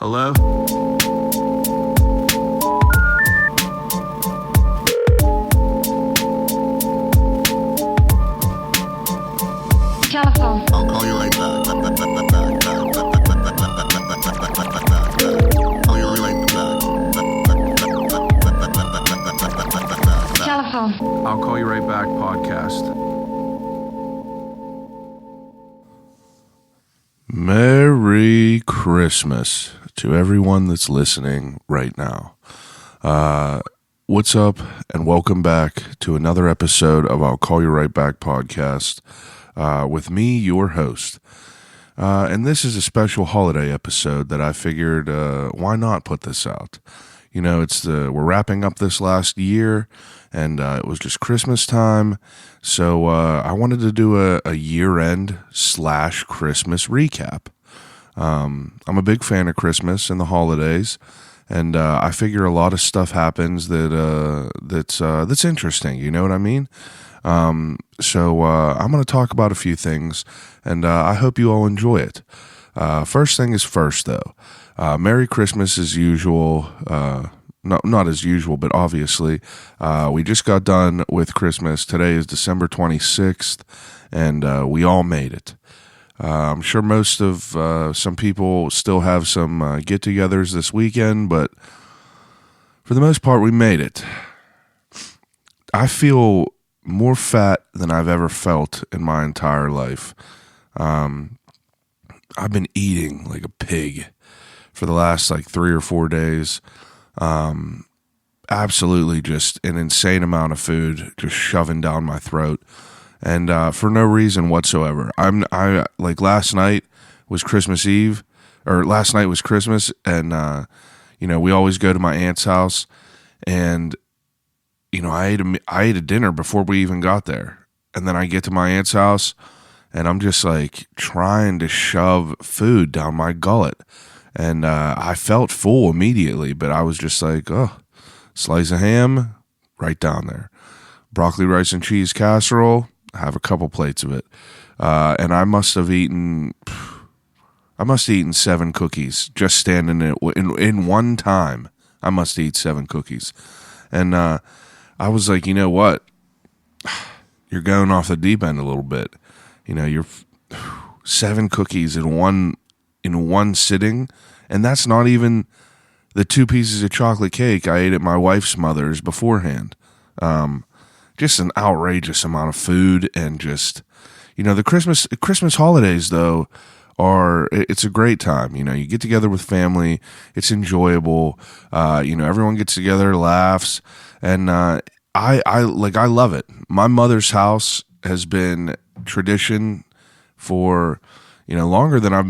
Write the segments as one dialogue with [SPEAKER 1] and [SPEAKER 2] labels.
[SPEAKER 1] Hello?
[SPEAKER 2] Telephone.
[SPEAKER 3] I'll call you right back. Call you right back.
[SPEAKER 2] Telephone.
[SPEAKER 1] I'll call you right back podcast. Merry Christmas to everyone that's listening right now. What's up, and welcome back to another episode of I'll Call You Right Back podcast with me, your host. And this is a special holiday episode that I figured, why not put this out? You know, we're wrapping up this last year, and it was just Christmas time, so I wanted to do a year-end / Christmas recap. I'm a big fan of Christmas and the holidays, and I figure a lot of stuff happens that's interesting. You know what I mean? So I'm going to talk about a few things, and I hope you all enjoy it. First thing is first, though. Merry Christmas as usual. Not as usual, but obviously. We just got done with Christmas. Today is December 26th, and we all made it. I'm sure most of some people still have some get-togethers this weekend, but for the most part, we made it. I feel more fat than I've ever felt in my entire life. I've been eating like a pig for the last 3 or 4 days. Absolutely just an insane amount of food just shoving down my throat, and for no reason whatsoever. Last night was Christmas Eve, or last night was Christmas, and we always go to my aunt's house, and I ate a dinner before we even got there, and then I get to my aunt's house, and I'm just trying to shove food down my gullet. And I felt full immediately, but I was just slice of ham, right down there. Broccoli, rice, and cheese casserole, have a couple plates of it. And I must have eaten 7 cookies just standing in one time. I must eat 7 cookies. And I was like, you know what? You're going off the deep end a little bit. You're 7 cookies in one sitting, and that's not even the 2 pieces of chocolate cake I ate at my wife's mother's beforehand. Just an outrageous amount of food, and just, the Christmas holidays, though, it's a great time. You get together with family, it's enjoyable, everyone gets together, laughs, and I love it. My mother's house has been tradition for longer than I've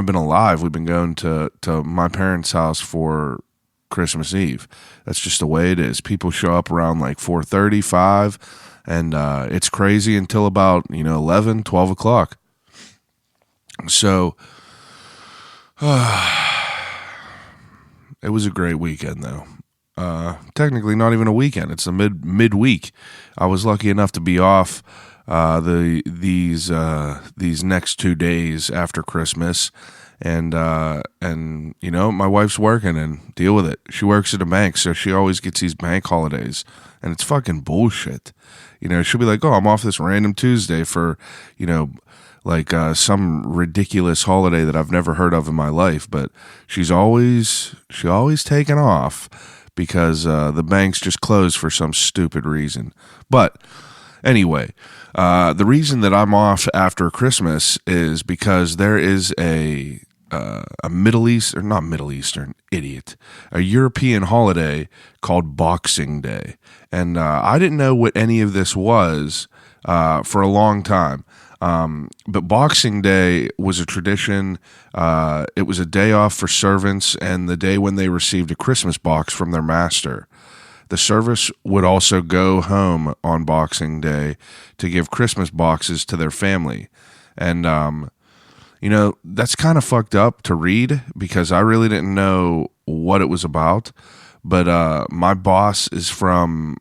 [SPEAKER 1] been alive. We've been going to my parents' house for Christmas Eve. That's just the way it is. People show up around 4:30, 5, and it's crazy until about 11, 12 o'clock. So it was a great weekend, though. Technically not even a weekend. It's a midweek. I was lucky enough to be off these next 2 days after Christmas, and my wife's working, and deal with it. She works at a bank, so she always gets these bank holidays, and it's fucking bullshit. She'll be like, oh, I'm off this random Tuesday for some ridiculous holiday that I've never heard of in my life, but she always taking off because the bank's just closed for some stupid reason. But anyway, the reason that I'm off after Christmas is because there is a European holiday called Boxing Day. And I didn't know what any of this was for a long time. But Boxing Day was a tradition. It was a day off for servants, and the day when they received a Christmas box from their master. The service would also go home on Boxing Day to give Christmas boxes to their family. And, that's kind of fucked up to read because I really didn't know what it was about. But my boss is from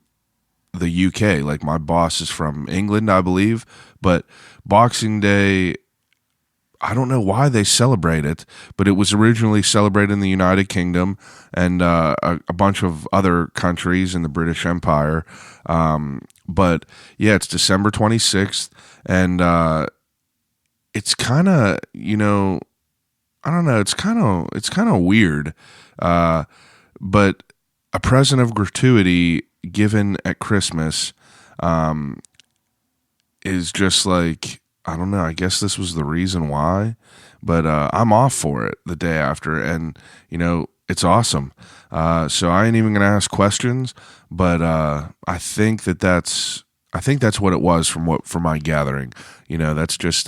[SPEAKER 1] the UK. My boss is from England, I believe. But Boxing Day, I don't know why they celebrate it, but it was originally celebrated in the United Kingdom and a bunch of other countries in the British Empire. But yeah, it's December 26th, and it's kind of, I don't know, it's kind of weird. But a present of gratuity given at Christmas is just like, I don't know, I guess this was the reason why, but I'm off for it the day after, and it's awesome. So I ain't even gonna ask questions, but I think that's what it was from my gathering. That's just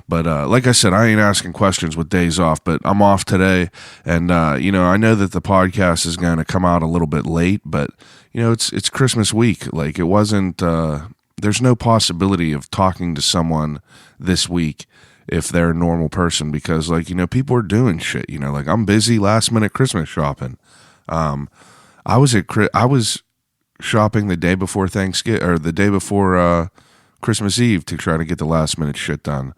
[SPEAKER 1] but like I said, I ain't asking questions with days off, but I'm off today, and I know that the podcast is going to come out a little bit late, but it's Christmas week. Like, it wasn't. There's no possibility of talking to someone this week if they're a normal person, because people are doing shit. Like, I'm busy last minute Christmas shopping. I was shopping the day before Thanksgiving, or the day before Christmas Eve, to try to get the last minute shit done.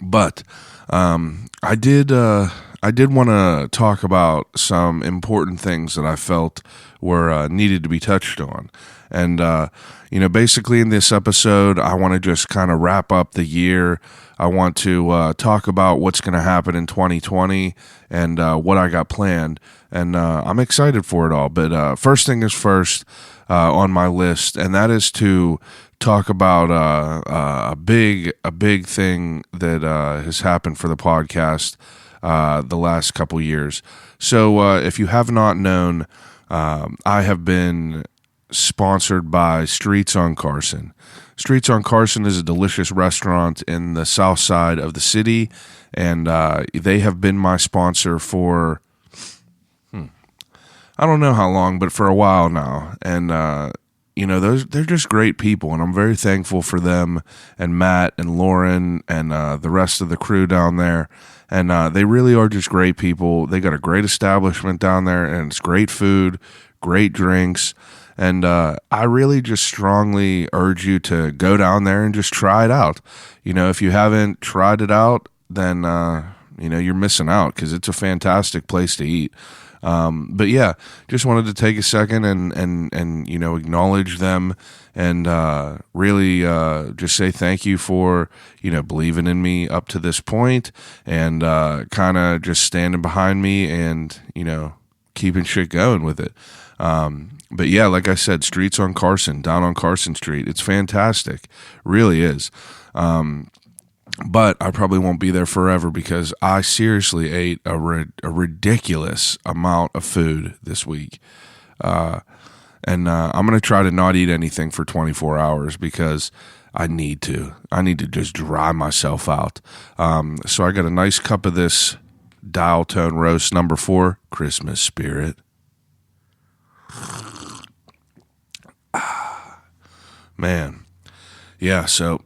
[SPEAKER 1] But I did want to talk about some important things that I felt were needed to be touched on. And, basically in this episode, I want to just kind of wrap up the year. I want to talk about what's going to happen in 2020 and what I got planned. And I'm excited for it all. But first thing is first on my list, and that is to talk about a big thing that has happened for the podcast the last couple years. So if you have not known, I have been sponsored by Streets on Carson. Streets on Carson is a delicious restaurant in the south side of the city, and they have been my sponsor for I don't know how long, but for a while now. And they're just great people, and I'm very thankful for them and Matt and Lauren and the rest of the crew down there. And they really are just great people. They got a great establishment down there, and it's great food, great drinks. And I really just strongly urge you to go down there and just try it out. If you haven't tried it out, then you're missing out, because it's a fantastic place to eat. But yeah, just wanted to take a second and acknowledge them, and really just say thank you for believing in me up to this point, and kind of just standing behind me and keeping shit going with it. But yeah, like I said, Streets on Carson, down on Carson Street, it's fantastic, really is. But I probably won't be there forever, because I seriously ate a ridiculous amount of food this week. And I'm going to try to not eat anything for 24 hours, because I need to. I need to just dry myself out. So I got a nice cup of this Dial Tone Roast number 4, Christmas Spirit. Man. Yeah, so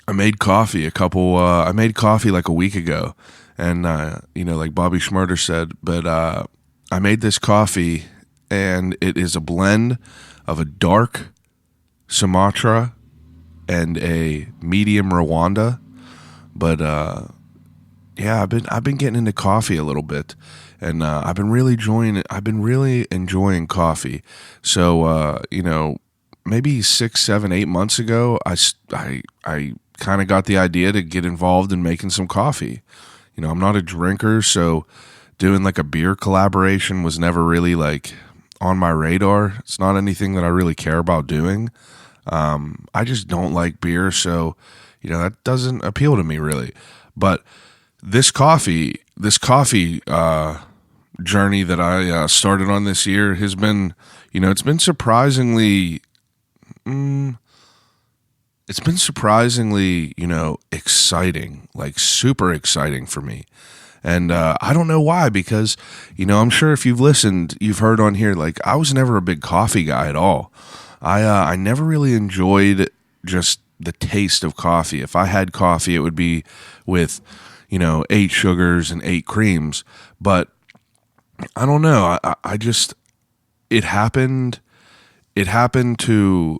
[SPEAKER 1] I made coffee like a week ago, and like Bobby Schmurder said, but I made this coffee, and it is a blend of a dark Sumatra and a medium Rwanda. But yeah, I've been getting into coffee a little bit, and I've been really enjoying coffee. So maybe 6, 7, 8 months ago, I kind of got the idea to get involved in making some coffee. I'm not a drinker, so doing like a beer collaboration was never really like on my radar. It's not anything that I really care about doing. I just don't like beer, so that doesn't appeal to me really. But this coffee journey that I started on this year has been, it's been surprisingly exciting, like super exciting for me. And I don't know why, because, I'm sure if you've listened, you've heard on here, like, I was never a big coffee guy at all. I never really enjoyed just the taste of coffee. If I had coffee, it would be with, 8 sugars and 8 creams. But I don't know. I just, it happened to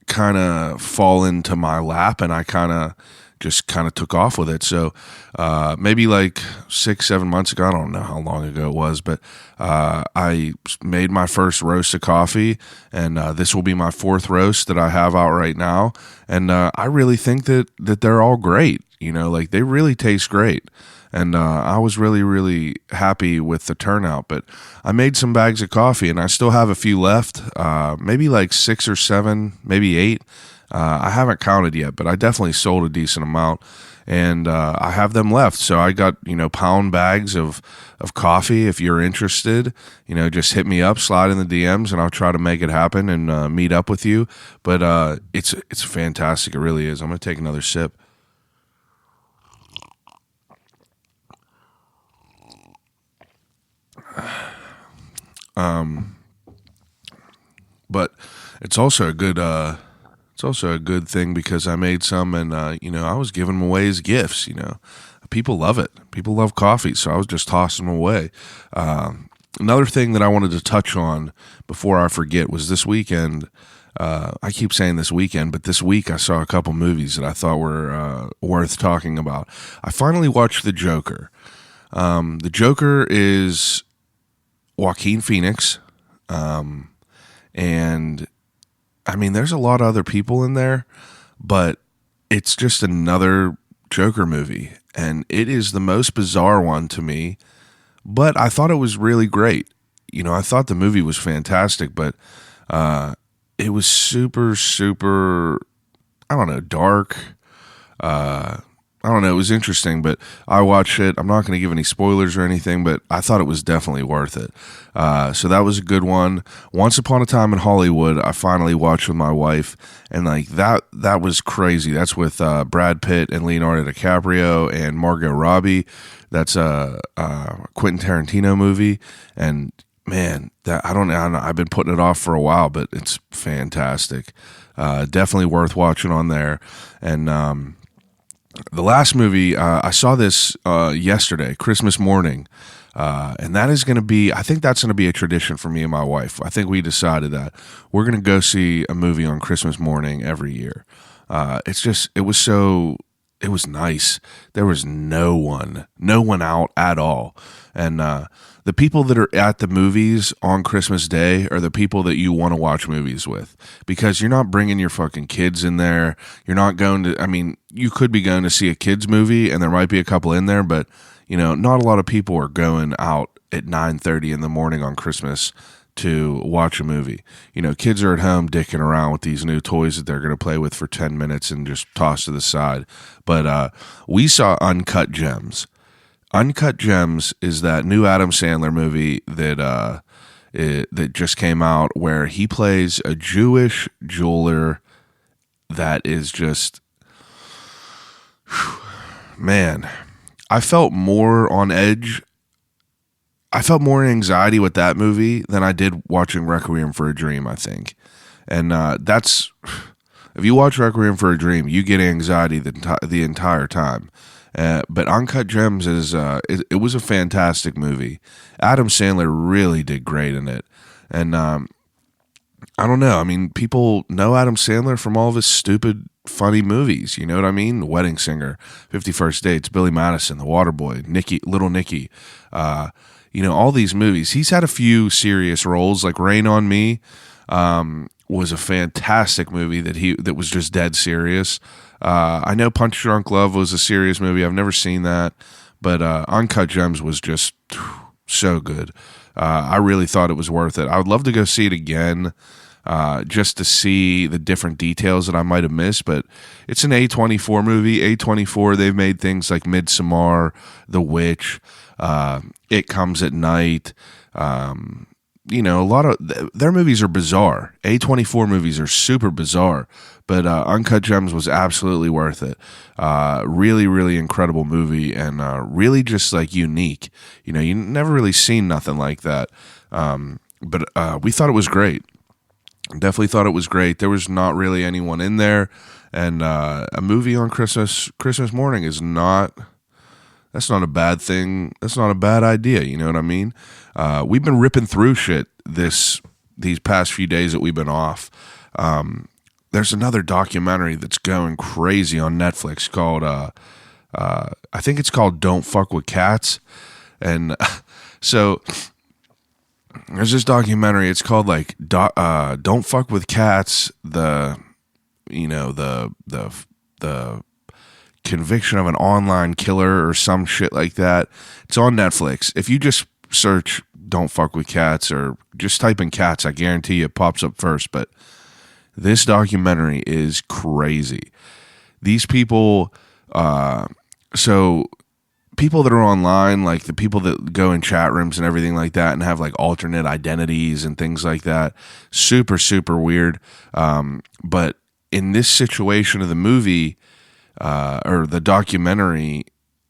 [SPEAKER 1] kind of fall into my lap, and I kind of just kind of took off with it. So maybe like 6-7 months ago, I don't know how long ago it was, but I made my first roast of coffee, and this will be my fourth roast that I have out right now. And I really think that they're all great. Like they really taste great. And I was really, really happy with the turnout. But I made some bags of coffee, and I still have a few left, maybe like 6 or 7, maybe 8. I haven't counted yet, but I definitely sold a decent amount, and I have them left. So I got, pound bags of coffee. If you're interested, just hit me up, slide in the DMs, and I'll try to make it happen and meet up with you. But it's fantastic. It really is. I'm going to take another sip. But it's also a good thing because I made some, and I was giving them away as gifts. People love it. People love coffee, so I was just tossing them away. Another thing that I wanted to touch on before I forget was this weekend. I keep saying this weekend, but this week I saw a couple movies that I thought were worth talking about. I finally watched The Joker. The Joker is Joaquin Phoenix, and I mean, there's a lot of other people in there, but it's just another Joker movie, and it is the most bizarre one to me, but I thought it was really great. I thought the movie was fantastic, but it was super, super, I don't know, dark. I don't know, it was interesting, but I watched it. I'm not going to give any spoilers or anything, but I thought it was definitely worth it. So that was a good one. Once Upon a Time in Hollywood, I finally watched with my wife, and like that was crazy. That's with Brad Pitt and Leonardo DiCaprio and Margot Robbie. That's a Quentin Tarantino movie, and man, that I don't know. I've been putting it off for a while, but it's fantastic. Definitely worth watching on there. And the last movie, I saw this yesterday, Christmas morning, and that is going to be, I think that's going to be a tradition for me and my wife. I think we decided that we're going to go see a movie on Christmas morning every year. It was nice. There was no one out at all. And the people that are at the movies on Christmas Day are the people that you want to watch movies with, because you're not bringing your fucking kids in there. You're not going to, I mean, you could be going to see a kids movie and there might be a couple in there, but not a lot of people are going out at 9:30 in the morning on Christmas to watch a movie. Kids are at home dicking around with these new toys that they're going to play with for 10 minutes and just toss to the side. But we saw Uncut Gems. Uncut Gems is that new Adam Sandler movie that that just came out, where he plays a Jewish jeweler that is just, man, I felt more on edge. I felt more anxiety with that movie than I did watching Requiem for a Dream, I think. And that's, if you watch Requiem for a Dream, you get anxiety the entire time. But Uncut Gems it was a fantastic movie. Adam Sandler really did great in it. And I don't know. I mean, people know Adam Sandler from all of his stupid, funny movies. You know what I mean? The Wedding Singer, 50 First Dates, Billy Madison, The Waterboy, Little Nicky. All these movies. He's had a few serious roles, like Rain on Me was a fantastic movie that was just dead serious. I know Punch Drunk Love was a serious movie. I've never seen that, but Uncut Gems was just so good. I really thought it was worth it. I would love to go see it again, just to see the different details that I might have missed, but it's an A24 movie. A24, they've made things like Midsommar, The Witch, It Comes at Night. A lot of their movies are bizarre. A24 movies are super bizarre, but Uncut Gems was absolutely worth it. Really, really incredible movie, and really just like unique. You never really seen nothing like that. But we thought it was great. Definitely thought it was great. There was not really anyone in there, and a movie on Christmas morning is not. That's not a bad thing. That's not a bad idea. You know what I mean? We've been ripping through shit these past few days that we've been off. there's another documentary that's going crazy on Netflix called I think it's called Don't Fuck with Cats. And so there's this documentary, it's called like Don't Fuck with Cats, the conviction of an online killer or some shit like that. It's on Netflix. If you just search Don't Fuck with Cats or just type in cats, I guarantee you it pops up first. But this documentary is crazy. These people, so people that are online, like the people that go in chat rooms and everything like that and have like alternate identities and things like that, super, super weird. But in this situation of the movie, or the documentary,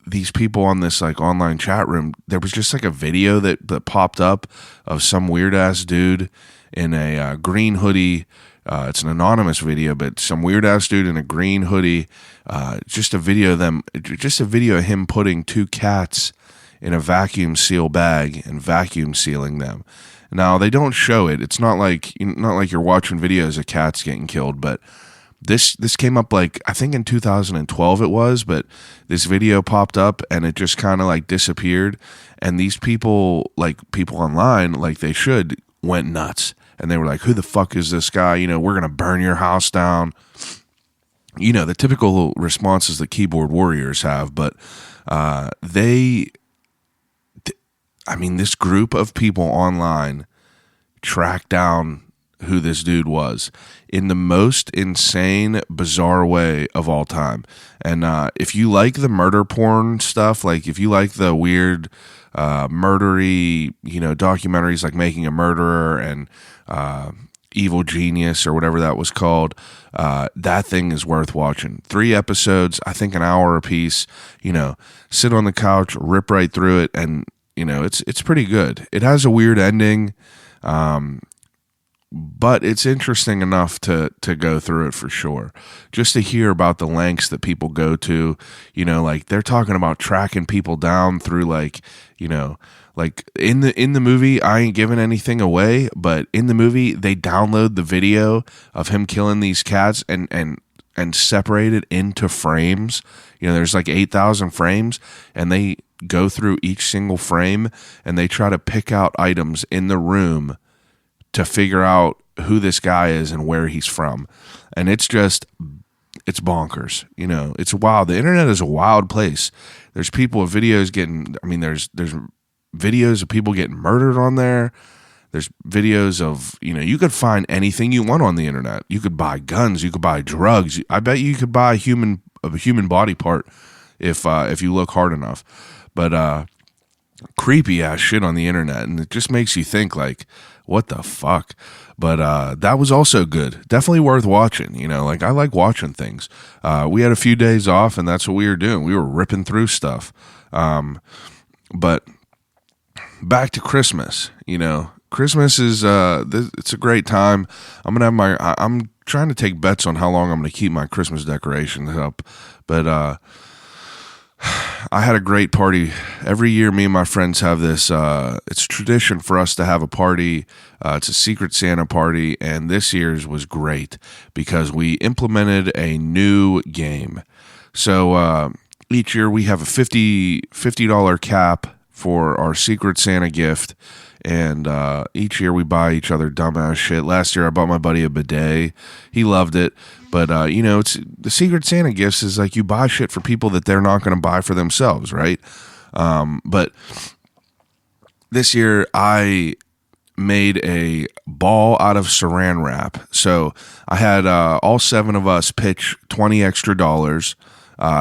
[SPEAKER 1] these people on this like online chat room, there was just like a video that popped up of some weird ass dude in a green hoodie. It's an anonymous video, but some weird ass dude in a green hoodie. Just a video of him putting two cats in a vacuum seal bag and vacuum sealing them. Now they don't show it. It's not like you're watching videos of cats getting killed, but this came up like I think in 2012 it was, but this video popped up and it just kind of like disappeared. And these people, like people online, like they should, went nuts. And they were like, who the fuck is this guy? You know, we're going to burn your house down. You know, the typical responses that keyboard warriors have. But this group of people online tracked down who this dude was in the most insane, bizarre way of all time. And if you like the murder porn stuff, like if you like the weird murdery, documentaries like Making a Murderer and Evil Genius or whatever that was called, that thing is worth watching. 3 episodes, I think an hour a piece. Sit on the couch, rip right through it, and it's pretty good. It has a weird ending, but it's interesting enough to go through it for sure. Just to hear about the lengths that people go to, like they're talking about tracking people down through like in the movie, I ain't giving anything away, but in the movie they download the video of him killing these cats and separate it into frames. There's like 8,000 frames, and they go through each single frame and they try to pick out items in the room to figure out who this guy is and where he's from. And it's bonkers. It's wild. The internet is a wild place. There's people with videos there's videos of people getting murdered on there. There's videos of, you could find anything you want on the internet. You could buy guns, you could buy drugs. I bet you could buy a human body part if you look hard enough. But creepy ass shit on the internet, and it just makes you think like, what the fuck? But that was also good. Definitely worth watching. Like I like watching things. We had a few days off, and that's what we were doing. We were ripping through stuff. But back to Christmas. Christmas is it's a great time. I'm trying to take bets on how long I'm going to keep my Christmas decorations up, but I had a great party. Every year, me and my friends have this, it's a tradition for us to have a party. It's a Secret Santa party, and this year's was great because we implemented a new game. So each year we have a $50 cap for our Secret Santa gift, and each year we buy each other dumbass shit. Last year I bought my buddy a bidet. He loved it. But, it's the Secret Santa gifts is like you buy shit for people that they're not going to buy for themselves, right? But this year I made a ball out of saran wrap. So I had all 7 of us pitch $20 extra.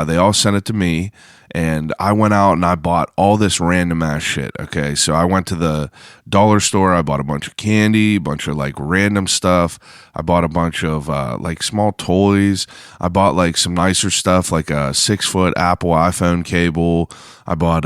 [SPEAKER 1] They all sent it to me. And I went out and I bought all this random ass shit. Okay, so I went to the dollar store. I bought a bunch of candy, a bunch of like random stuff. I bought a bunch of like small toys. I bought like some nicer stuff, like a 6-foot Apple iPhone cable. I bought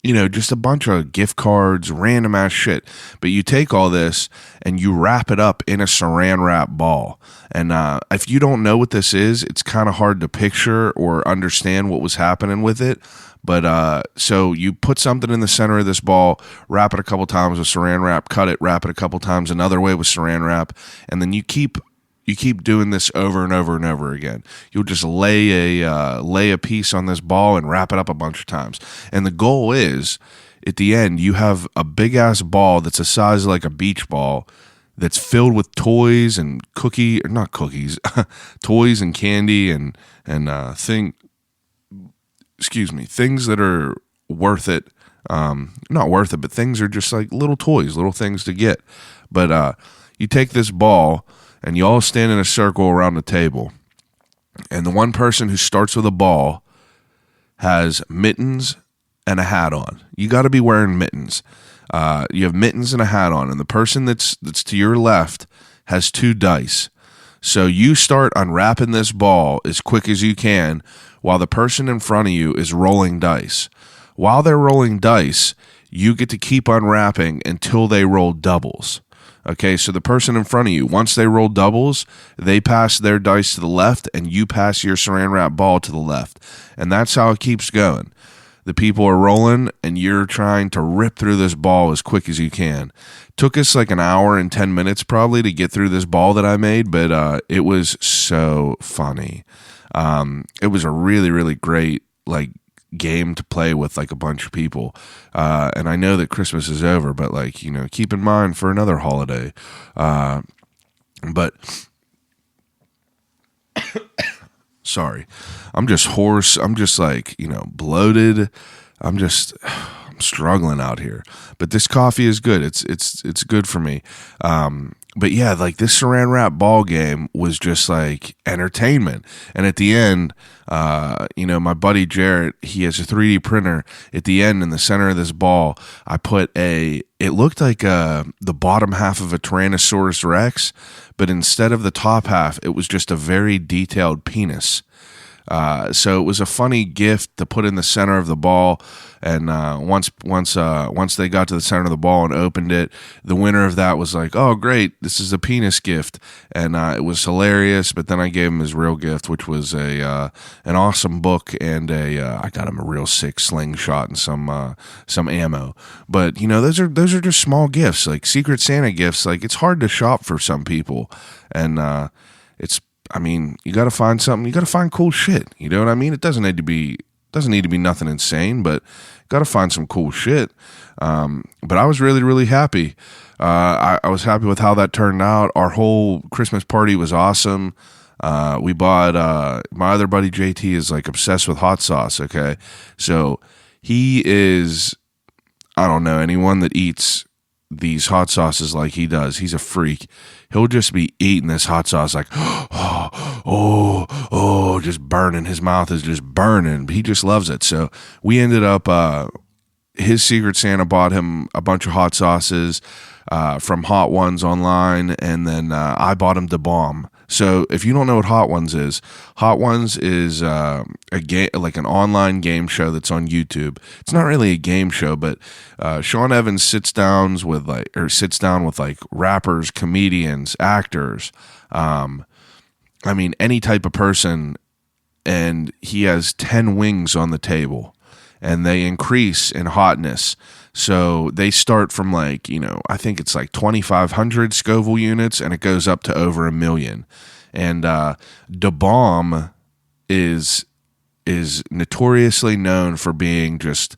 [SPEAKER 1] just a bunch of gift cards, random ass shit. But you take all this and you wrap it up in a saran wrap ball. And if you don't know what this is, it's kind of hard to picture or understand what was happening with it. But so you put something in the center of this ball, wrap it a couple times with saran wrap, cut it, wrap it a couple times another way with saran wrap, and then you keep you keep doing this over and over and over again. You'll just lay a piece on this ball and wrap it up a bunch of times. And the goal is, at the end, you have a big ass ball that's the size of like a beach ball that's filled with toys and not cookies, toys and candy and things that are worth it. Not worth it, but things are just like little toys, little things to get. But you take this ball and you all stand in a circle around the table, and the one person who starts with a ball has mittens and a hat on. You got to be wearing mittens. You have mittens and a hat on, and the person that's to your left has 2 dice. So you start unwrapping this ball as quick as you can while the person in front of you is rolling dice. While they're rolling dice, you get to keep unwrapping until they roll doubles. Okay, so the person in front of you, once they roll doubles, they pass their dice to the left, and you pass your saran wrap ball to the left. And that's how it keeps going. The people are rolling, and you're trying to rip through this ball as quick as you can. Took us like an hour and 10 minutes probably to get through this ball that I made, but it was so funny. It was a really, really great game to play with like a bunch of people. And I know that Christmas is over, but keep in mind for another holiday. But sorry, I'm just hoarse. I'm just bloated. I'm struggling out here, but this coffee is good. It's good for me. But yeah, this saran wrap ball game was just like entertainment. And at the end, my buddy Jarrett, he has a 3D printer. At the end, in the center of this ball, I put it looked like the bottom half of a Tyrannosaurus Rex, but instead of the top half, it was just a very detailed penis. So it was a funny gift to put in the center of the ball. And once they got to the center of the ball and opened it, the winner of that was like, "Oh, great! This is a penis gift," and it was hilarious. But then I gave him his real gift, which was an awesome book, and I got him a real sick slingshot and some ammo. But those are just small gifts, like Secret Santa gifts. Like, it's hard to shop for some people, and you got to find something. You got to find cool shit. You know what I mean? It doesn't need to be nothing insane, but got to find some cool shit. But I was really, really happy. I was happy with how that turned out. Our whole Christmas party was awesome. We bought, my other buddy JT is obsessed with hot sauce. Okay. So he is, I don't know anyone that eats these hot sauces like he does. He's a freak. He'll just be eating this hot sauce just burning. His mouth is just burning. He just loves it. So we ended up, his Secret Santa bought him a bunch of hot sauces from Hot Ones online, and then I bought him the bomb. So if you don't know what Hot Ones is a game, like an online game show that's on YouTube. It's not really a game show, but Sean Evans sits down with rappers, comedians, actors, any type of person, and he has 10 wings on the table, and they increase in hotness. So they start from I think it's 2,500 Scoville units, and it goes up to over 1 million. And Da Bomb is notoriously known for being just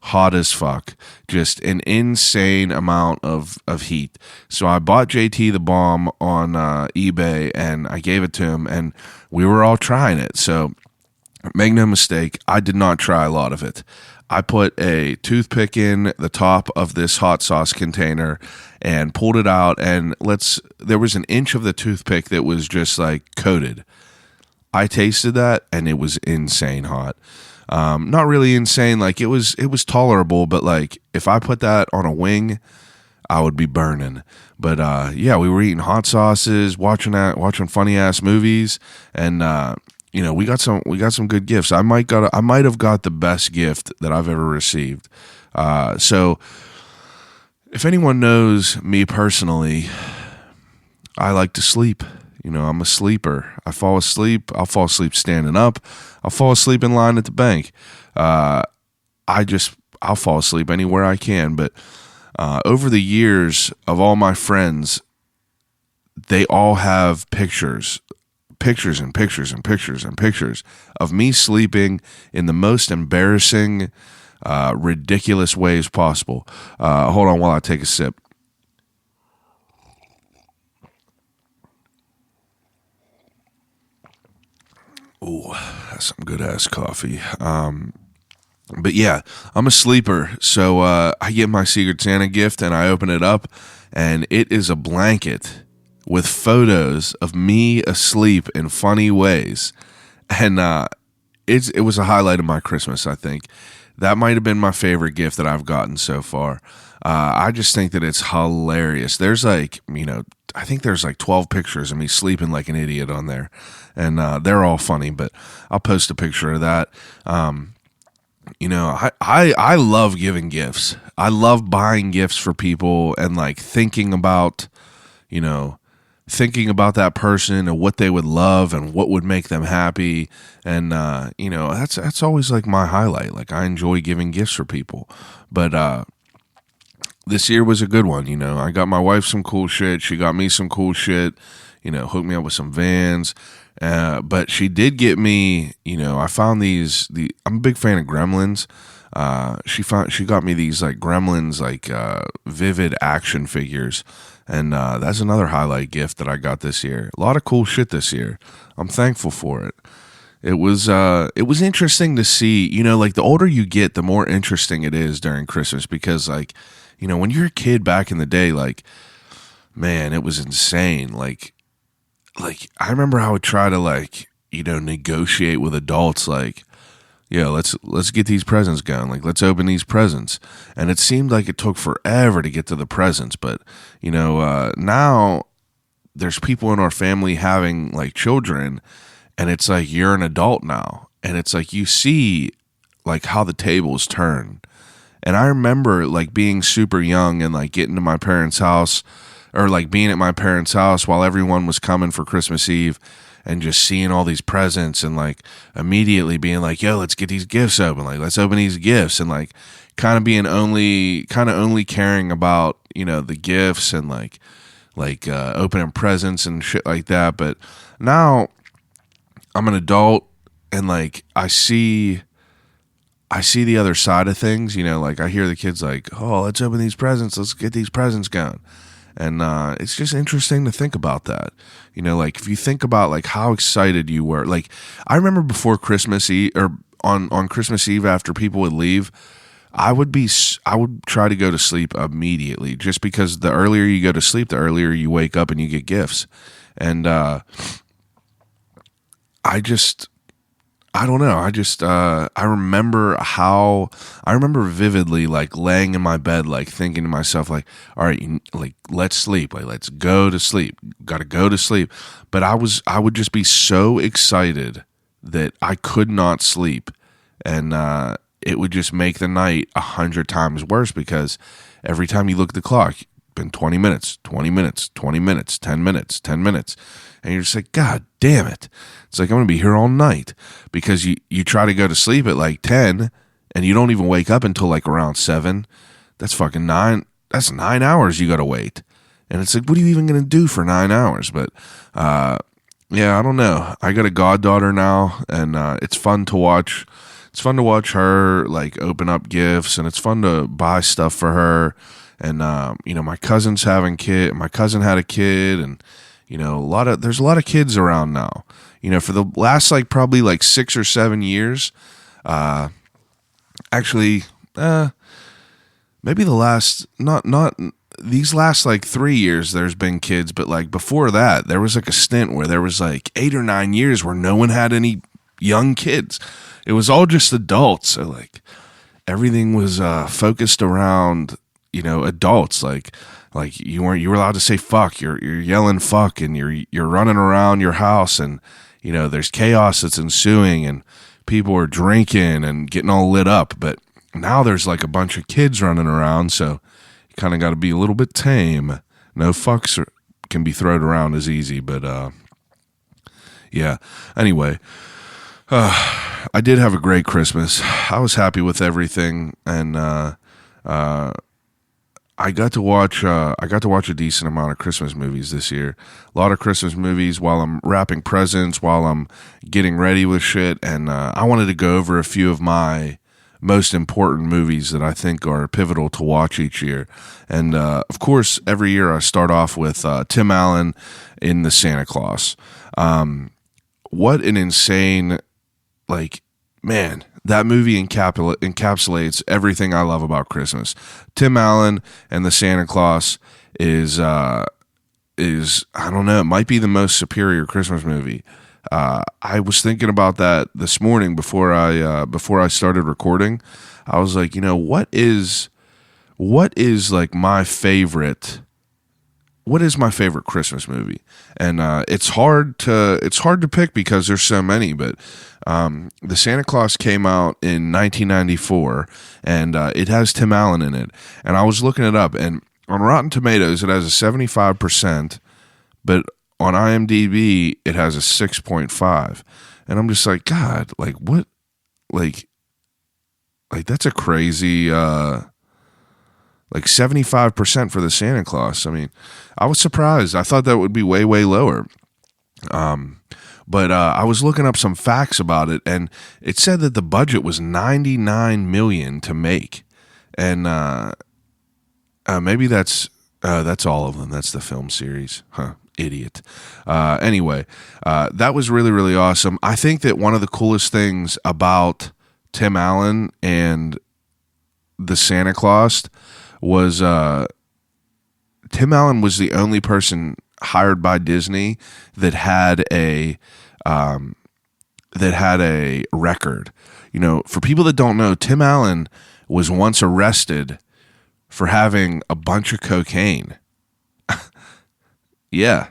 [SPEAKER 1] hot as fuck, just an insane amount of heat. So I bought JT the bomb on eBay, and I gave it to him, and we were all trying it. So make no mistake, I did not try a lot of it. I put a toothpick in the top of this hot sauce container and pulled it out, and there was an inch of the toothpick that was just coated. I tasted that, and it was insane hot. Not really insane, it was tolerable, but if I put that on a wing, I would be burning. But yeah, we were eating hot sauces, watching funny ass movies, and we got some good gifts. I might have got the best gift that I've ever received. So if anyone knows me personally, I like to sleep. I'm a sleeper. I fall asleep. I'll fall asleep standing up. I'll fall asleep in line at the bank. I'll fall asleep anywhere I can. But over the years of all my friends, they all have pictures and pictures and pictures and pictures of me sleeping in the most embarrassing, ridiculous ways possible. Hold on while I take a sip. Ooh, that's some good ass coffee. But yeah, I'm a sleeper. So I get my Secret Santa gift and I open it up, and it is a blanket with photos of me asleep in funny ways. And it was a highlight of my Christmas, I think. That might have been my favorite gift that I've gotten so far. I just think that it's hilarious. There's like, I think there's like 12 pictures of me sleeping like an idiot on there. And they're all funny, but I'll post a picture of that. I love giving gifts. I love buying gifts for people and like thinking about that person and what they would love and what would make them happy. And, that's always like my highlight. Like I enjoy giving gifts for people, but, this year was a good one. I got my wife some cool shit. She got me some cool shit, hooked me up with some Vans. But she did get me, I found I'm a big fan of Gremlins. She got me these like Gremlins, like, vivid action figures. And, that's another highlight gift that I got this year. A lot of cool shit this year. I'm thankful for it. It was interesting to see, like the older you get, the more interesting it is during Christmas because like, when you're a kid back in the day, like, man, it was insane. Like I remember I would try to like, negotiate with adults, like, let's get these presents going. Like, let's open these presents. And it seemed like it took forever to get to the presents. But, now there's people in our family having like children, and it's like, you're an adult now. And it's like, you see like how the tables turn. And I remember like being super young and like getting to my parents' house or like being at my parents' house while everyone was coming for Christmas Eve and just seeing all these presents and like immediately being like, yo, let's get these gifts open. Like, let's open these gifts and like kind of being only caring about, the gifts and like opening presents and shit like that. But now I'm an adult and like I see the other side of things, like I hear the kids like, oh, let's open these presents. Let's get these presents going. And it's just interesting to think about that. Like if you think about like how excited you were, like I remember before Christmas Eve or on Christmas Eve after people would leave, I would try to go to sleep immediately just because the earlier you go to sleep, the earlier you wake up and you get gifts. And I don't know. I remember vividly like laying in my bed, like thinking to myself, like, all right, like let's sleep, like let's go to sleep. Got to go to sleep. But I would just be so excited that I could not sleep, and it would just make the night 100 times worse because every time you look at the clock, been 20 minutes, 20 minutes, 20 minutes, 10 minutes, 10 minutes. And you're just like, God damn it. It's like, I'm going to be here all night because you try to go to sleep at like 10 and you don't even wake up until like around 7. That's fucking 9. That's 9 hours you got to wait. And it's like, what are you even going to do for 9 hours? But, yeah, I don't know. I got a goddaughter now and it's fun to watch. It's fun to watch her like open up gifts and it's fun to buy stuff for her. And, my cousin had a kid and, there's a lot of kids around now, for the last, like, probably like 6 or 7 years, actually, maybe the last, not these last like 3 years, there's been kids, but like before that, there was like a stint where there was like 8 or 9 years where no one had any young kids. It was all just adults. So like everything was, focused around, adults, like you were allowed to say fuck, you're yelling fuck and you're running around your house and, there's chaos that's ensuing and people are drinking and getting all lit up. But now there's like a bunch of kids running around. So you kind of got to be a little bit tame. No fucks can be thrown around as easy, but, yeah, anyway, I did have a great Christmas. I was happy with everything. And, I got to watch a decent amount of Christmas movies this year. A lot of Christmas movies while I'm wrapping presents, while I'm getting ready with shit, and I wanted to go over a few of my most important movies that I think are pivotal to watch each year. And of course, every year I start off with Tim Allen in The Santa Claus. What an insane, like, man, that movie encapsulates everything I love about Christmas. Tim Allen and The Santa Claus is I don't know, it might be the most superior Christmas movie. I was thinking about that this morning before I started recording. I was like, what is like my favorite? What is my favorite Christmas movie? And it's hard to pick because there's so many. But The Santa Claus came out in 1994, and it has Tim Allen in it. And I was looking it up, and on Rotten Tomatoes, it has a 75%, but on IMDb, it has a 6.5. And I'm just like, God, like what? Like that's a crazy, like 75% for The Santa Claus. I mean, I was surprised. I thought that would be way, way lower. But I was looking up some facts about it, and it said that the budget was $99 million to make. And maybe that's all of them. That's the film series. Huh. Idiot. Anyway, that was really, really awesome. I think that one of the coolest things about Tim Allen and The Santa Claus was Tim Allen was the only person hired by Disney that had a record. For people that don't know, Tim Allen was once arrested for having a bunch of cocaine. Yeah,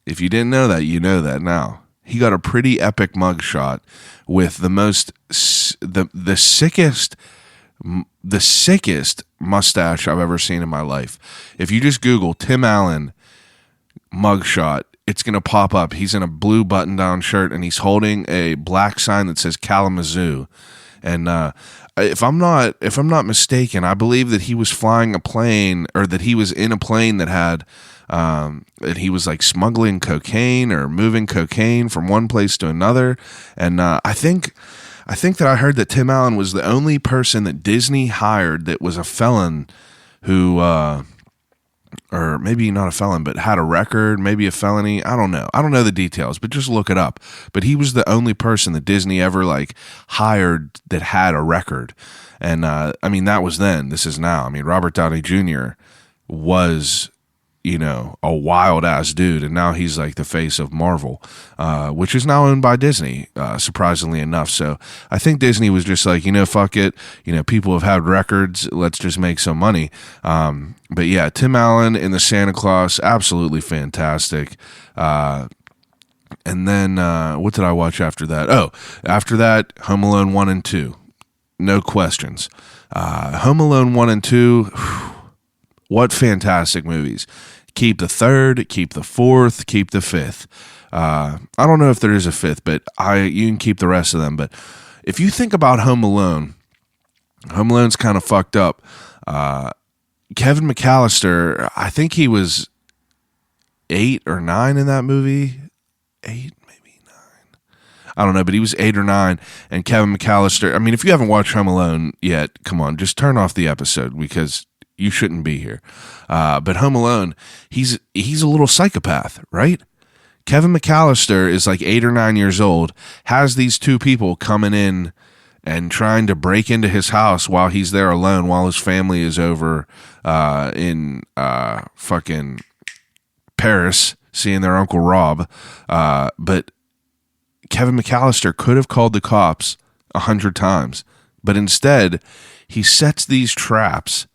[SPEAKER 1] if you didn't know that, you know that now. He got a pretty epic mugshot with the sickest mustache I've ever seen in my life. If you just Google Tim Allen mugshot, it's going to pop up. He's in a blue button-down shirt, and he's holding a black sign that says Kalamazoo. And if I'm not mistaken, I believe that he was flying a plane, or that he was in a plane that had that he was like smuggling cocaine or moving cocaine from one place to another. And I think that I heard that Tim Allen was the only person that Disney hired that was a felon who, or maybe not a felon, but had a record, maybe a felony. I don't know. I don't know the details, but just look it up. But he was the only person that Disney ever like hired that had a record. And I mean, that was then. This is now. I mean, Robert Downey Jr. was, a wild ass dude, and now he's like the face of Marvel, which is now owned by Disney, surprisingly enough. So I think Disney was just like, fuck it. People have had records. Let's just make some money. But yeah, Tim Allen in The Santa Claus, absolutely fantastic. And then what did I watch after that? Oh, after that, Home Alone 1 and 2. No questions. Home Alone 1 and 2, what fantastic movies. Keep the third, keep the fourth, keep the fifth. I don't know if there is a fifth, but you can keep the rest of them. But if you think about Home Alone's kind of fucked up. Kevin McAllister, I think he was 8 or 9 in that movie. 8, maybe 9. I don't know, but he was 8 or 9. And Kevin McAllister, I mean, if you haven't watched Home Alone yet, come on, just turn off the episode because you shouldn't be here. But Home Alone, he's a little psychopath, right? Kevin McAllister is like 8 or 9 years old, has these two people coming in and trying to break into his house while he's there alone, while his family is over in fucking Paris seeing their Uncle Rob. But Kevin McAllister could have called the cops 100 times, but instead he sets these traps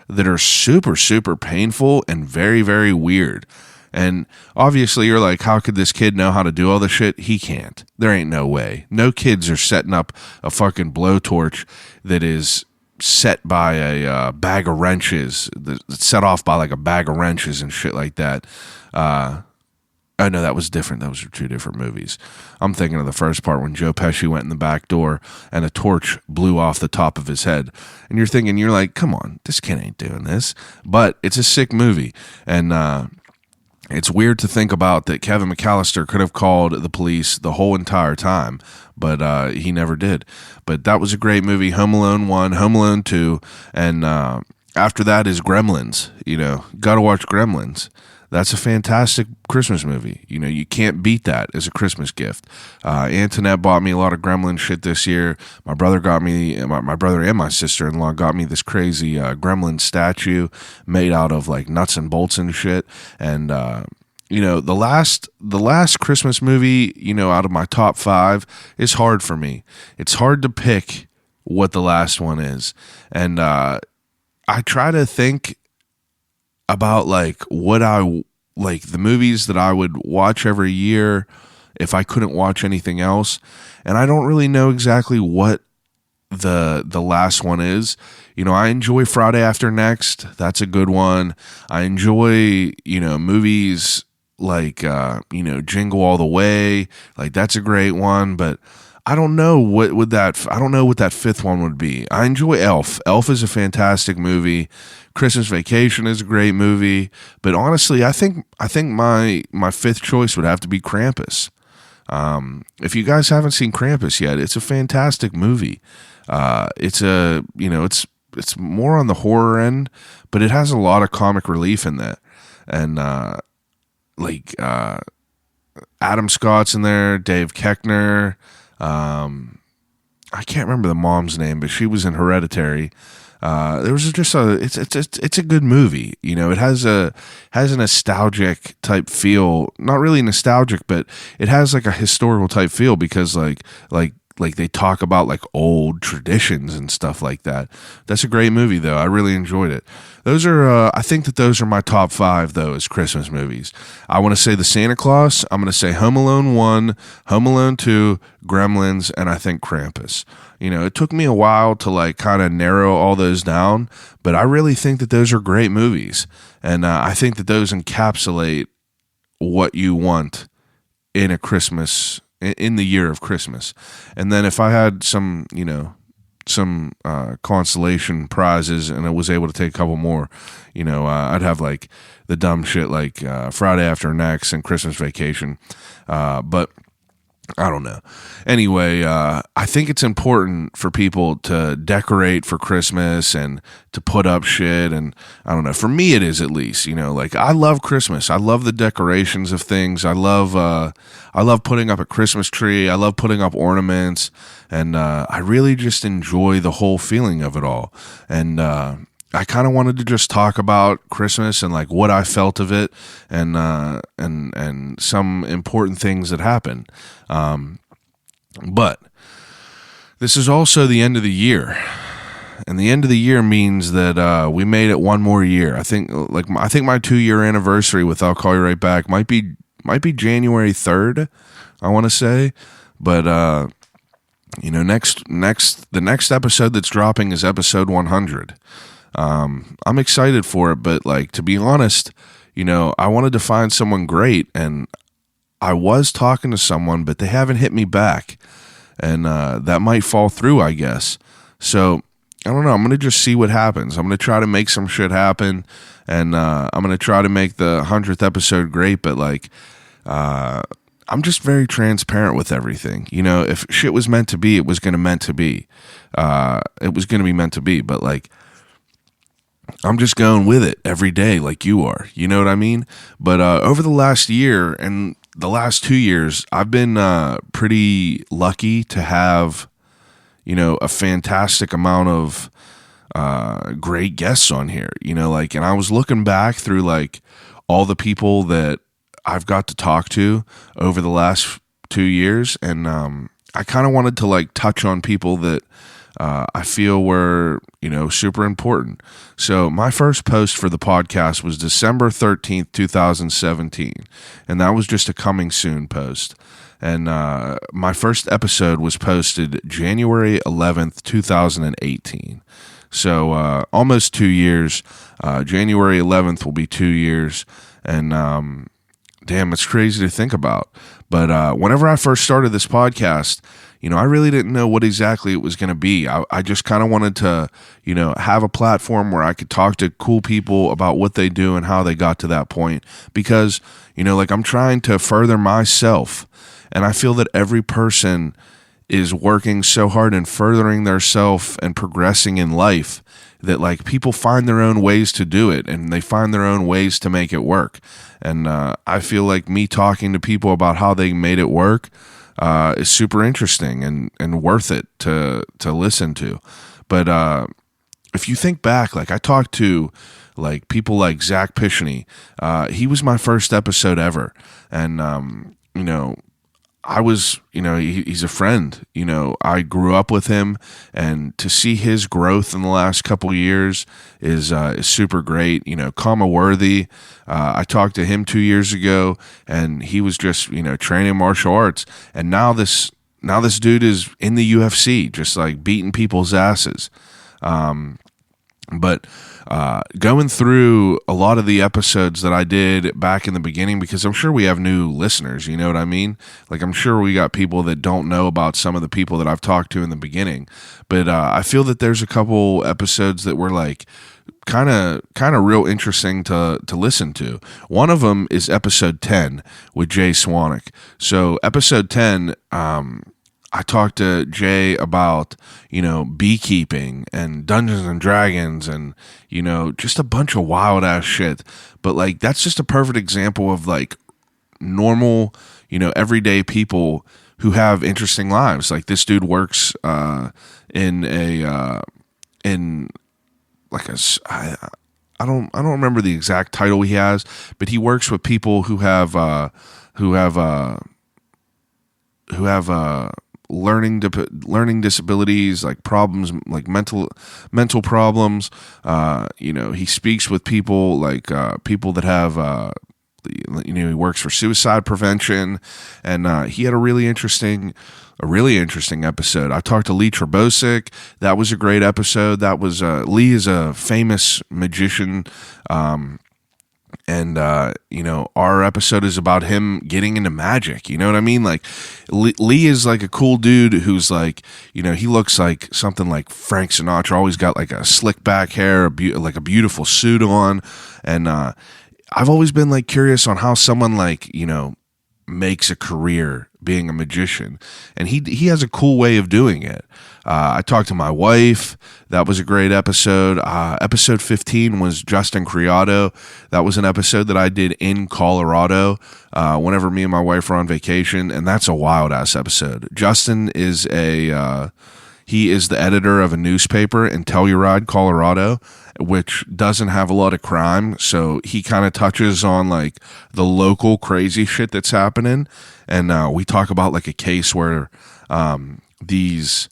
[SPEAKER 1] that are super, super painful and very, very weird. And obviously you're like, how could this kid know how to do all this shit? He can't. There ain't no way. No kids are setting up a fucking blowtorch that is set by a bag of wrenches, that's set off by like a bag of wrenches and shit like that. I know that was different. Those were two different movies. I'm thinking of the first part when Joe Pesci went in the back door and a torch blew off the top of his head. And you're thinking, you're like, come on, this kid ain't doing this. But it's a sick movie. And it's weird to think about that Kevin McAllister could have called the police the whole entire time, but he never did. But that was a great movie. Home Alone 1, Home Alone 2, and after that is Gremlins. Gotta watch Gremlins. That's a fantastic Christmas movie. You can't beat that as a Christmas gift. Antoinette bought me a lot of Gremlin shit this year. My brother got me, my brother and my sister-in-law got me this crazy Gremlin statue made out of like nuts and bolts and shit. And the last Christmas movie, out of my top 5 is hard for me. It's hard to pick what the last one is, and I try to think about like what I like the movies that I would watch every year if I couldn't watch anything else, and I don't really know exactly what the last one is. I enjoy Friday After Next. That's a good one. I enjoy movies like Jingle All the Way. Like that's a great one, but I don't know what that fifth one would be. I enjoy Elf. Elf is a fantastic movie. Christmas Vacation is a great movie, but honestly, I think my fifth choice would have to be Krampus. If you guys haven't seen Krampus yet, it's a fantastic movie. It's more on the horror end, but it has a lot of comic relief in that, and Adam Scott's in there, Dave Koechner. I can't remember the mom's name, but she was in Hereditary. There was just it's a good movie. It has a nostalgic type feel. Not really nostalgic, but it has like a historical type feel because like they talk about like old traditions and stuff like that. That's a great movie though. I really enjoyed it. Those are I think that those are my top 5 though as Christmas movies. I want to say the Santa Claus. I'm going to say Home Alone 1, Home Alone 2, Gremlins, and I think Krampus. It took me a while to like kind of narrow all those down, but I really think that those are great movies, and I think that those encapsulate what you want in a Christmas, in the year of Christmas. And then if I had some consolation prizes and I was able to take a couple more, I'd have like the dumb shit like Friday After Next and Christmas Vacation, but I don't know. Anyway, I think it's important for people to decorate for Christmas and to put up shit. And I don't know, for me it is at least, like I love Christmas. I love the decorations of things. I love putting up a Christmas tree. I love putting up ornaments. And I really just enjoy the whole feeling of it all. And I kind of wanted to just talk about Christmas and like what I felt of it, and some important things that happened. But this is also the end of the year, and the end of the year means that we made it one more year. I think my 2-year anniversary with I'll Call You Right Back might be January 3rd. I want to say, but the next episode that's dropping is episode 100. I'm excited for it, but like, to be honest, I wanted to find someone great, and I was talking to someone, but they haven't hit me back, and that might fall through, I guess. So I don't know. I'm going to just see what happens. I'm going to try to make some shit happen, and I'm going to try to make the 100th episode great, but like, I'm just very transparent with everything. If shit was meant to be, it was going to meant to be. It was going to be meant to be, but like, I'm just going with it every day like you are. You know what I mean? But over the last year and the last 2 years, I've been pretty lucky to have, a fantastic amount of great guests on here. And I was looking back through like all the people that I've got to talk to over the last 2 years, and I kind of wanted to like touch on people that I feel were, super important. So my first post for the podcast was December 13th, 2017. And that was just a coming soon post. And my first episode was posted January 11th, 2018. So almost 2 years. January 11th will be 2 years. And damn, it's crazy to think about. But whenever I first started this podcast, I really didn't know what exactly it was going to be. I just kind of wanted to, have a platform where I could talk to cool people about what they do and how they got to that point. Because, like, I'm trying to further myself. And I feel that every person is working so hard in furthering their self and progressing in life that, like, people find their own ways to do it and they find their own ways to make it work. And I feel like me talking to people about how they made it work is super interesting and worth it to listen to. But if you think back, like, I talked to like people like Zach Pishney. He was my first episode ever. And, I was, he's a friend. I grew up with him, and to see his growth in the last couple years is super great. Kama Worthy, I talked to him 2 years ago, and he was just, training martial arts, and now this dude is in the UFC, just like beating people's asses. But going through a lot of the episodes that I did back in the beginning, because I'm sure we have new listeners, you know what I mean? Like, I'm sure we got people that don't know about some of the people that I've talked to in the beginning. But I feel that there's a couple episodes that were like kind of real interesting to listen to. One of them is episode 10 with Jay Swanek. So episode 10, I talked to Jay about, beekeeping and Dungeons and Dragons and, just a bunch of wild ass shit. But, like, that's just a perfect example of, like, normal, everyday people who have interesting lives. Like, this dude works in like a, I don't remember the exact title he has, but he works with people who have learning disabilities, like problems, like mental problems. He speaks with people like people that have he works for suicide prevention, and he had a really interesting episode. I talked to Lee Trebosic. That was a great episode. That was Lee is a famous magician. And our episode is about him getting into magic. You know what I mean? Like, Lee is like a cool dude who's like, he looks like something like Frank Sinatra. Always got like a slick back hair, like a beautiful suit on. And I've always been like curious on how someone like, makes a career being a magician. And he has a cool way of doing it. I talked to my wife. That was a great episode. Episode 15 was Justin Criado. That was an episode that I did in Colorado whenever me and my wife were on vacation, and that's a wild-ass episode. Justin is he is the editor of a newspaper in Telluride, Colorado, which doesn't have a lot of crime, so he kind of touches on, like, the local crazy shit that's happening, and we talk about, like, a case where these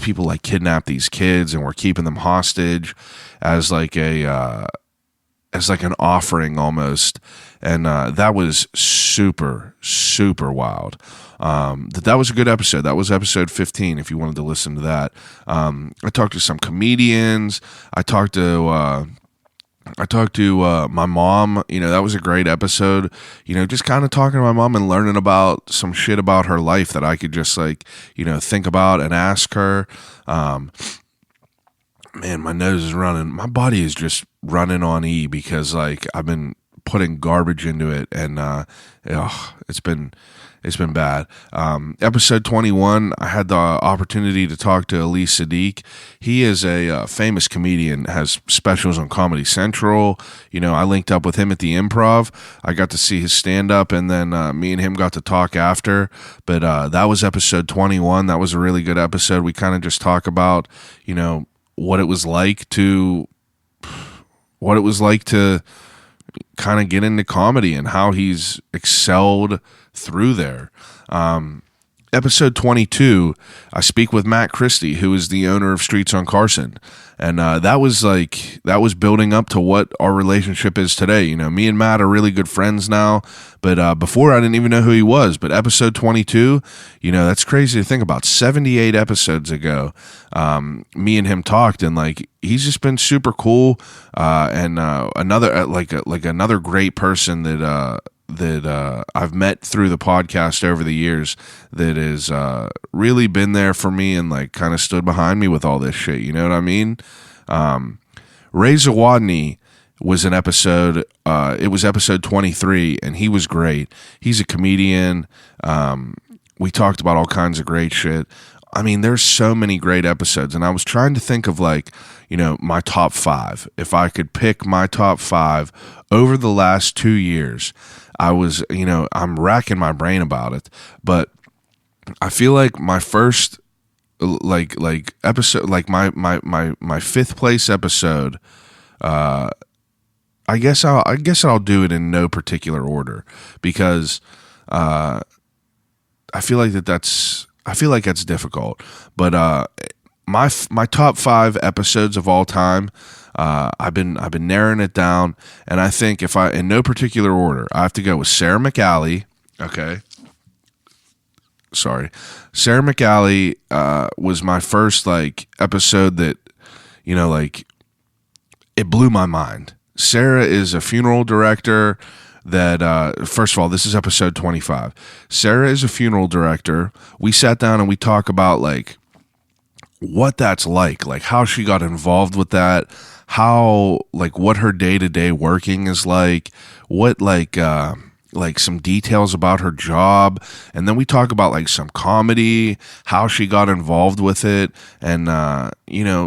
[SPEAKER 1] people, like, kidnap these kids and we're keeping them hostage as like an offering almost. And that was super, super wild. That was a good episode. That was episode 15 if you wanted to listen to that. I talked to some comedians. I talked to my mom. That was a great episode. Just kind of talking to my mom and learning about some shit about her life that I could just, like, think about and ask her. Man, my nose is running. My body is just running on E because, like, I've been putting garbage into it, and it's been bad. Episode 21, I had the opportunity to talk to Ali Sadiq. He is a famous comedian, has specials on Comedy Central. I linked up with him at the Improv. I got to see his stand-up, and then me and him got to talk after. But that was episode 21. That was a really good episode. We kind of just talk about, what it was like to kind of get into comedy and how he's excelled through there. Episode 22, I speak with Matt Christie, who is the owner of Streets on Carson. And that was building up to what our relationship is today. Me and Matt are really good friends now, but before I didn't even know who he was. But episode 22, that's crazy to think about. 78 episodes ago, me and him talked, and, like, he's just been super cool. And another another great person that I've met through the podcast over the years that has really been there for me and like kind of stood behind me with all this shit. You know what I mean? Ray Zawadney was an episode. It was episode 23, and he was great. He's a comedian. We talked about all kinds of great shit. I mean, there's so many great episodes, and I was trying to think of like, my top 5. If I could pick my top 5 over the last 2 years, I was, I'm racking my brain about it, but I feel like my first, like episode, like my fifth place episode, I guess I'll do it in no particular order because, I feel like that's difficult, but my top 5 episodes of all time, I've been narrowing it down, and I think if in no particular order, I have to go with Sarah McAlley. Okay, sorry, Sarah McAlley was my first like episode that like it blew my mind. Sarah is a funeral director. That first of all, this is episode 25. Sarah is a funeral director. We sat down and we talk about like what that's like how she got involved with that, how like what her day-to-day working is like, what like some details about her job, and then we talk about like some comedy, how she got involved with it, and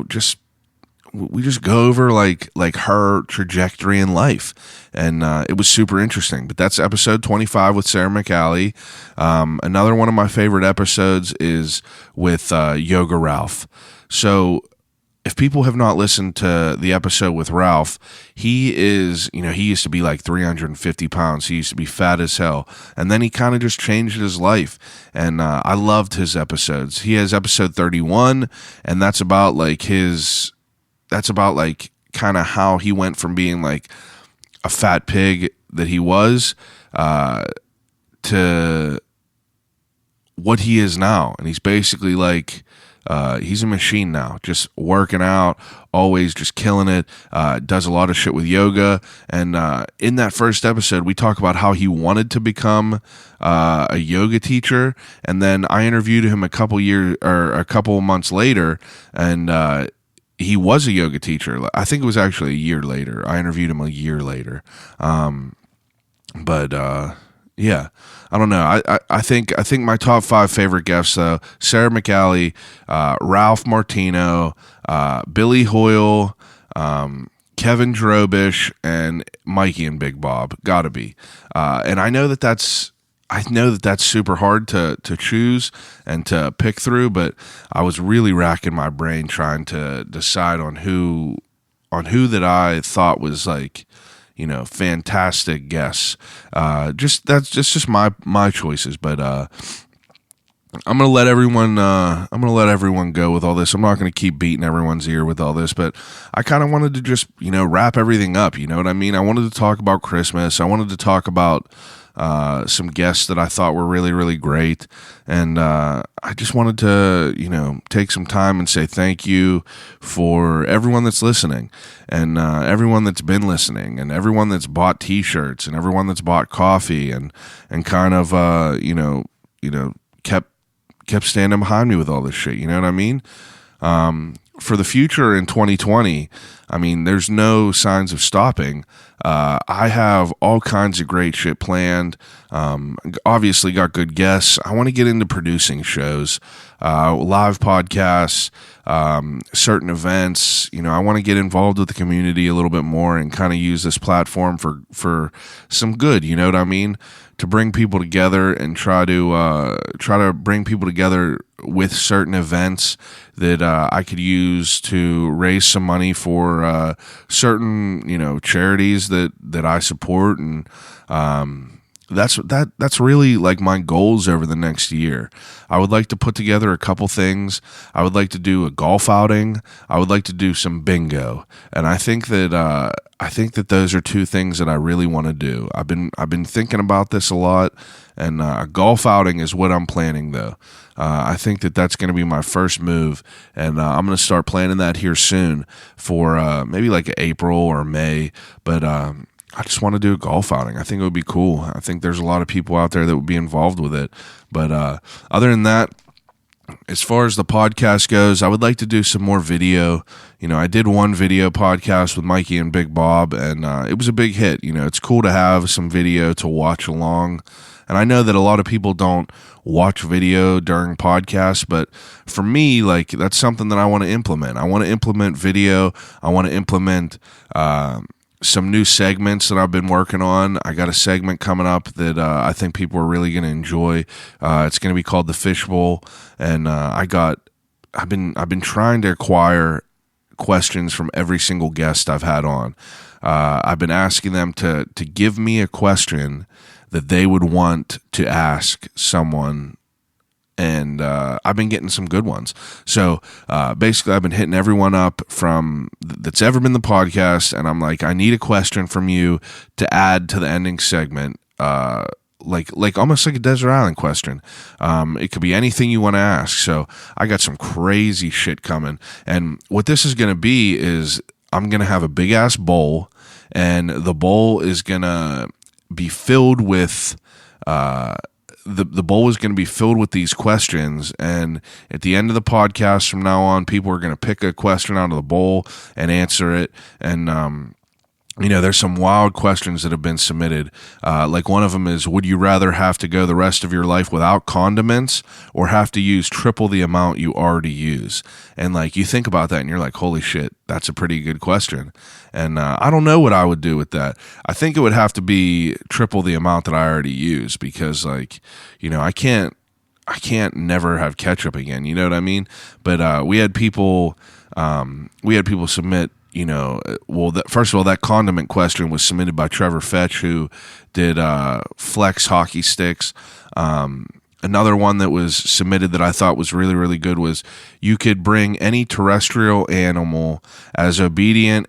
[SPEAKER 1] just we just go over like her trajectory in life, and it was super interesting. But that's episode 25 with Sarah McAlley. Another one of my favorite episodes is with Yoga Ralph. So if people have not listened to the episode with Ralph, he is, he used to be like 350 pounds. He used to be fat as hell. And then he kind of just changed his life. And I loved his episodes. He has episode 31, and that's about kind of how he went from being like a fat pig that he was to what he is now. And he's basically like, he's a machine now, just working out, always just killing it, does a lot of shit with yoga. And in that first episode, we talk about how he wanted to become a yoga teacher. And then I interviewed him a couple months later, and he was a yoga teacher. I think it was actually a year later. I interviewed him a year later. Yeah, I don't know. I think my top 5 favorite guests though: Sarah McAlley, Ralph Martino, Billy Hoyle, Kevin Drobish, and Mikey and Big Bob. Gotta be. And I know that that's super hard to choose and to pick through, but I was really racking my brain trying to decide on who that I thought was like, fantastic guests. That's just my choices, but I'm gonna let everyone go with all this. I'm not gonna keep beating everyone's ear with all this, but I kind of wanted to just wrap everything up. You know what I mean? I wanted to talk about Christmas. I wanted to talk about some guests that I thought were really, really great. And I just wanted to, take some time and say thank you for everyone that's listening, and everyone that's been listening, and everyone that's bought t-shirts, and everyone that's bought coffee, and kind of, kept standing behind me with all this shit. You know what I mean? For the future in 2020, I mean, there's no signs of stopping. I have all kinds of great shit planned. Obviously got good guests. I want to get into producing shows, live podcasts, certain events. I want to get involved with the community a little bit more and kind of use this platform for some good. You know what I mean? To bring people together and try to bring people together with certain events that I could use to raise some money for certain charities that I support, and that's really like my goals over the next year. I would like to put together a couple things. I would like to do a golf outing. I would like to do some bingo, and I think that those are two things that I really want to do. I've been thinking about this a lot, and a golf outing is what I'm planning though. I think that's going to be my first move, and I'm going to start planning that here soon for maybe like April or May. But I just want to do a golf outing. I think it would be cool. I think there's a lot of people out there that would be involved with it. But other than that, as far as the podcast goes, I would like to do some more video. I did one video podcast with Mikey and Big Bob, and it was a big hit. It's cool to have some video to watch along. And I know that a lot of people don't watch video during podcasts, but for me, like, that's something that I want to implement. I want to implement video. I want to implement some new segments that I've been working on. I got a segment coming up that I think people are really going to enjoy. It's going to be called the Fishbowl, and I've been trying to acquire questions from every single guest I've had on. I've been asking them to give me a question that they would want to ask someone, and I've been getting some good ones. So basically, I've been hitting everyone up from that's ever been the podcast, and I'm like, I need a question from you to add to the ending segment, like almost like a desert island question. It could be anything you want to ask. So I got some crazy shit coming, and what this is going to be is I'm going to have a big ass bowl, and the bowl is going to be filled with the bowl is going to be filled with these questions, and at the end of the podcast from now on, people are going to pick a question out of the bowl and answer it. And there's some wild questions that have been submitted. Like one of them is, would you rather have to go the rest of your life without condiments or have to use triple the amount you already use? And like, you think about that and you're like, holy shit, that's a pretty good question. And I don't know what I would do with that. I think it would have to be triple the amount that I already use, because like, I can't never have ketchup again. You know what I mean? But we had people submit. First of all, that condiment question was submitted by Trevor Fetch, who did Flex hockey sticks. Another one that was submitted that I thought was really, really good was, you could bring any terrestrial animal as an obedient,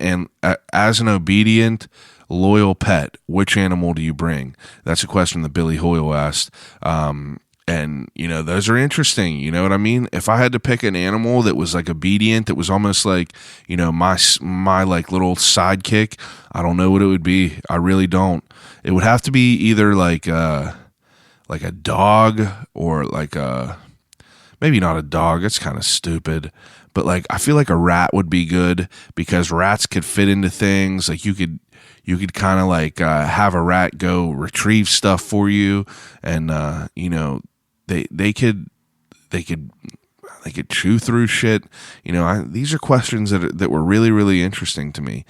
[SPEAKER 1] loyal pet. Which animal do you bring? That's a question that Billy Hoyle asked. And, those are interesting. You know what I mean? If I had to pick an animal that was like obedient, that was almost like, my like little sidekick, I don't know what it would be. I really don't. It would have to be either like a dog, or maybe not a dog. It's kind of stupid. But like, I feel like a rat would be good, because rats could fit into things. Like you could kind of like have a rat go retrieve stuff for you, and they could chew through shit. These are questions that were really, really interesting to me.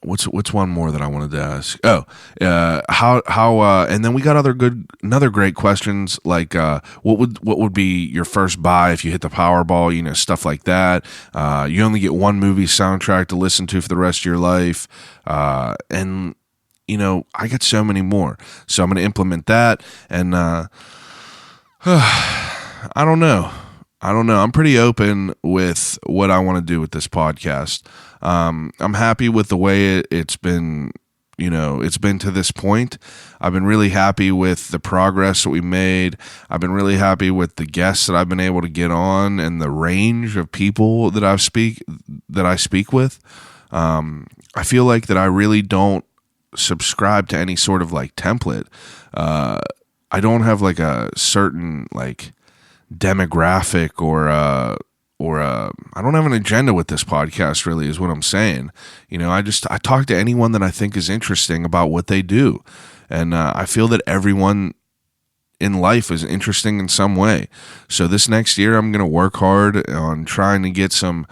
[SPEAKER 1] What's one more that I wanted to ask? And then we got another great questions, like what would be your first buy if you hit the Powerball? Stuff like that. You only get one movie soundtrack to listen to for the rest of your life, and I got so many more. So I'm going to implement that, and I don't know. I'm pretty open with what I want to do with this podcast. I'm happy with the way it's been, it's been to this point. I've been really happy with the progress that we made. I've been really happy with the guests that I've been able to get on, and the range of people that I speak with. I feel like that I really don't subscribe to any sort of like template. I don't have like a certain like demographic or I don't have an agenda with this podcast, really, is what I'm saying. I talk to anyone that I think is interesting about what they do. And I feel that everyone in life is interesting in some way. So this next year, I'm going to work hard on trying to get some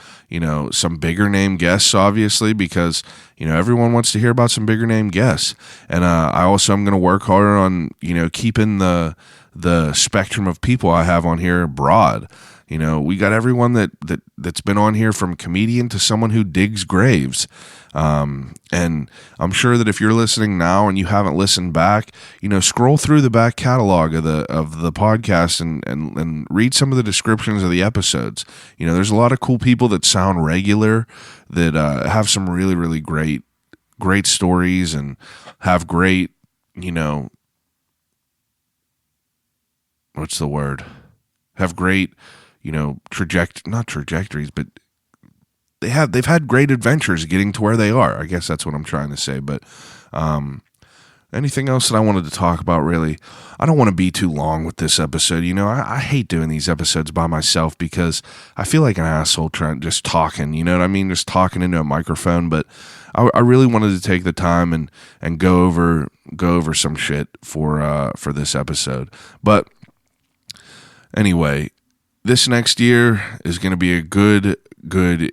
[SPEAKER 1] bigger name guests, obviously, because, everyone wants to hear about some bigger name guests. And I also am going to work harder on, keeping the spectrum of people I have on here broad. We got everyone that's been on here, from comedian to someone who digs graves. And I'm sure that if you're listening now and you haven't listened back, scroll through the back catalog of the podcast and read some of the descriptions of the episodes. There's a lot of cool people that sound regular, that have some really, really great stories, and have great, what's the word? Have great, not trajectories, but they've had great adventures getting to where they are. I guess that's what I'm trying to say. But anything else that I wanted to talk about, really? I don't want to be too long with this episode. I hate doing these episodes by myself because I feel like an asshole just talking, you know what I mean? Just talking into a microphone. But I really wanted to take the time and go over some shit for this episode. But anyway, this next year is going to be a good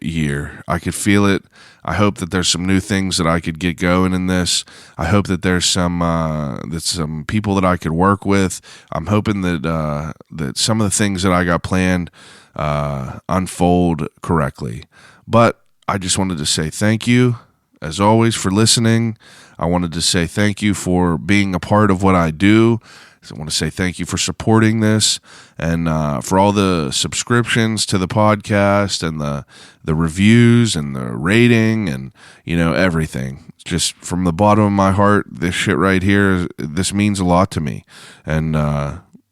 [SPEAKER 1] year. I could feel it. I hope that there's some new things that I could get going in this. I hope that there's some people that I could work with. I'm hoping that some of the things that I got planned unfold correctly. But I just wanted to say thank you, as always, for listening. I wanted to say thank you for being a part of what I do. I want to say thank you for supporting this and for all the subscriptions to the podcast and the reviews and the rating and, everything. Just from the bottom of my heart, this shit right here, this means a lot to me. And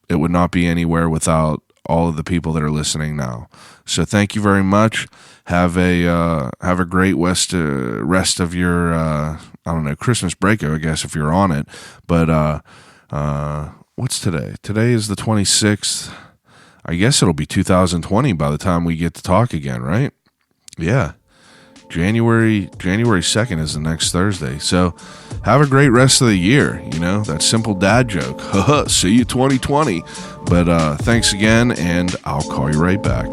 [SPEAKER 1] it would not be anywhere without all of the people that are listening now. So thank you very much. Have a great rest of your, Christmas break, I guess, if you're on it. But what's today? Today is the 26th. I guess it'll be 2020 by the time we get to talk again, right? Yeah. January 2nd is the next Thursday. So have a great rest of the year. That simple dad joke. See you 2020. But thanks again, and I'll call you right back.